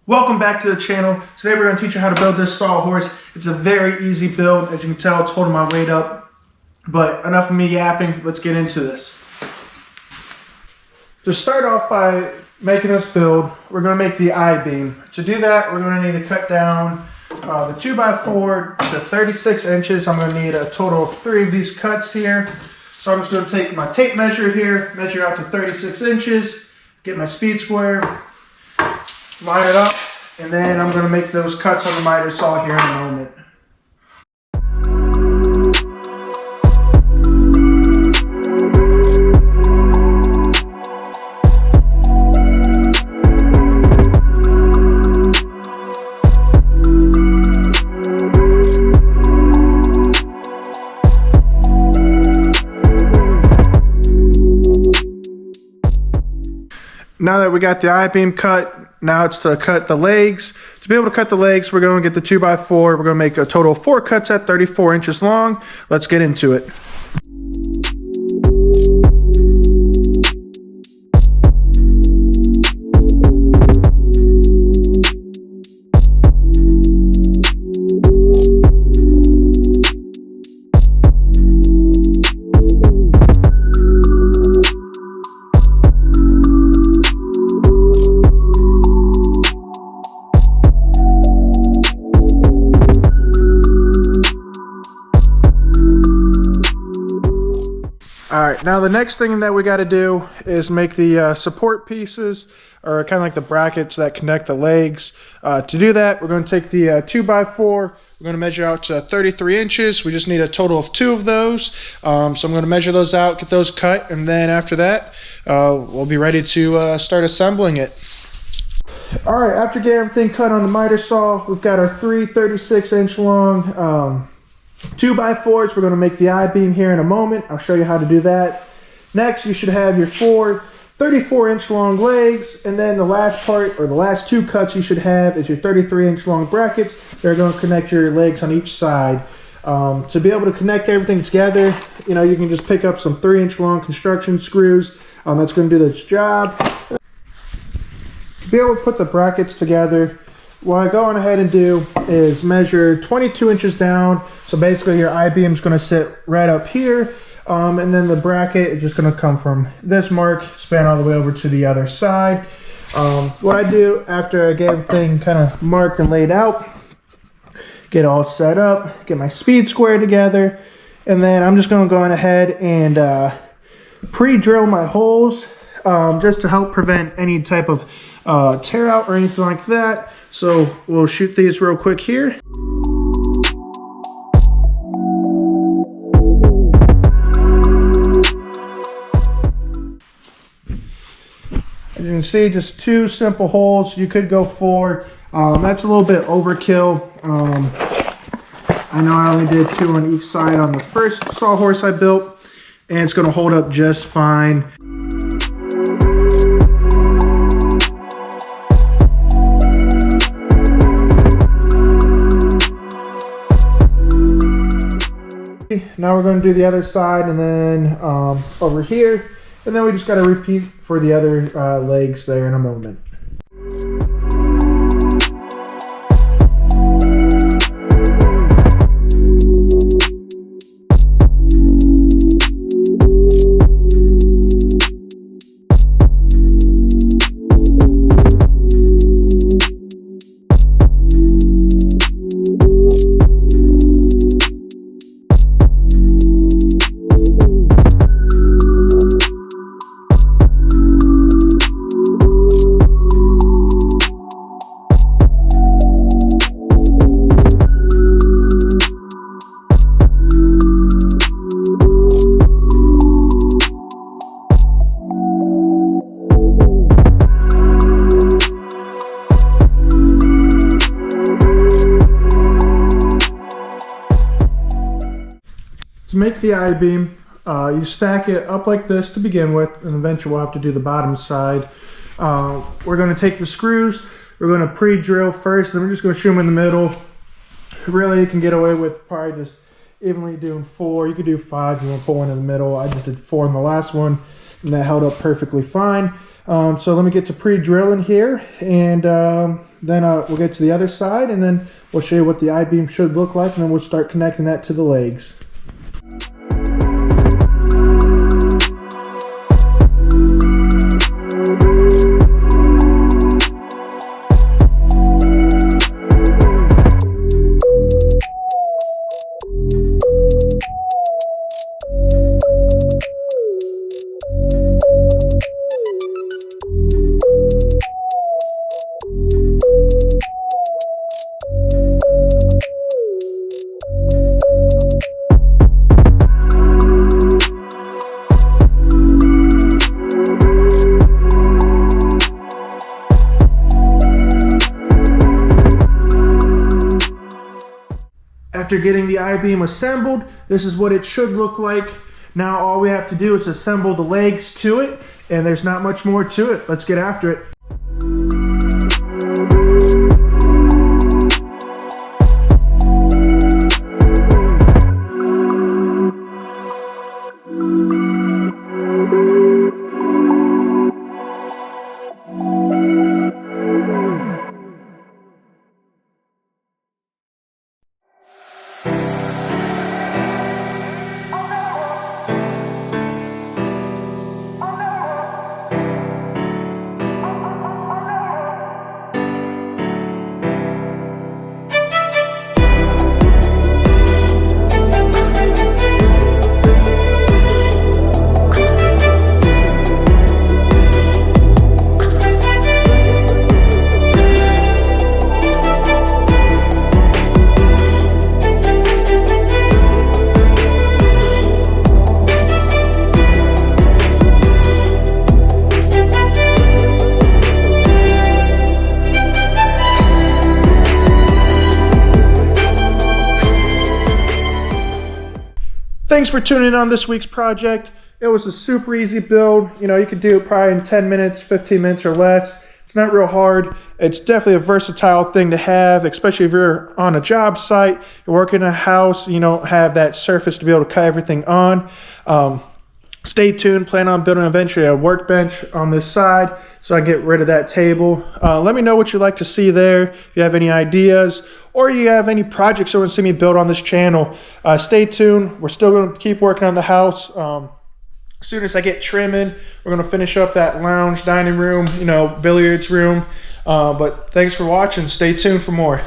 Welcome back to the channel. Today we're going to teach you how to build this Sawhorse. It's a very easy build. As you can tell, it's holding my weight up. But enough of me yapping, let's get into this. To start off by making this build, we're going to make the I-beam. To do that, we're going to need to cut down the 2x4 to 36 inches. I'm going to need a total of 3 of these cuts here. So I'm just going to take my tape measure here, measure out to 36 inches, get my speed square, line it up, and then I'm going to make those cuts on the miter saw here in a moment. Now that we got the I-beam cut, now it's to cut the legs. To be able to cut the legs, we're going to get the 2x4. We're going to make a total of 4 cuts at 34 inches long. Let's get into it. Alright, now the next thing that we got to do is make the support pieces, or kind of like the brackets that connect the legs. To do that, we're going to take the 2x4, we're going to measure out to 33 inches. We just need a total of 2 of those. So I'm going to measure those out, get those cut, and then after that, we'll be ready to start assembling it. Alright, after getting everything cut on the miter saw, we've got our 3 36-inch long 2x4s. We're going to make the I-beam here in a moment. I'll show you how to do that. Next, you should have your 4 34-inch long legs, and then the last part, or the last 2 cuts you should have, is your 33-inch long brackets. They're going to connect your legs on each side. To be able to connect everything together, you know, you can just pick up some 3-inch long construction screws. That's going to do this job. To be able to put the brackets together, what I go on ahead and do is measure 22 inches down. So basically your I-beam is going to sit right up here. And then the bracket is just going to come from this mark, span all the way over to the other side. What I do after I get everything kind of marked and laid out, get all set up, get my speed square together, and then I'm just going to go on ahead and pre-drill my holes just to help prevent any type of tear out or anything like that. So we'll shoot these real quick here. As you can see, just 2 simple holes. You could go 4. That's a little bit overkill. I know I only did 2 on each side on the first Sawhorse I built, and it's going to hold up just fine. Now we're going to do the other side, and then over here, and then we just got to repeat for the other legs there in a moment. To make the I-beam, you stack it up like this to begin with, and eventually we'll have to do the bottom side. We're going to take the screws, we're going to pre-drill first, then we're just going to shoot them in the middle. Really, you can get away with probably just evenly doing 4. You could do 5 if you want to put one in the middle. I just did 4 in the last one, and that held up perfectly fine. So let me get to pre-drilling here, and Then we'll get to the other side, and then we'll show you what the I-beam should look like, and then we'll start connecting that to the legs. After getting the I-beam assembled, this is what it should look like. Now all we have to do is assemble the legs to it, and there's not much more to it. Let's get after it. Thanks for tuning in on this week's project. It was a super easy build. You know, you could do it probably in 10 minutes, 15 minutes or less. It's not real hard. It's definitely a versatile thing to have, especially if you're on a job site, you're working in a house, you don't have that surface to be able to cut everything on. Stay tuned. Plan on building eventually a workbench on this side so I can get rid of that table. Let me know what you'd like to see there. If you have any ideas or you have any projects you want to see me build on this channel, stay tuned. We're still going to keep working on the house. As soon as I get trimming, we're going to finish up that lounge, dining room, billiards room. But thanks for watching. Stay tuned for more.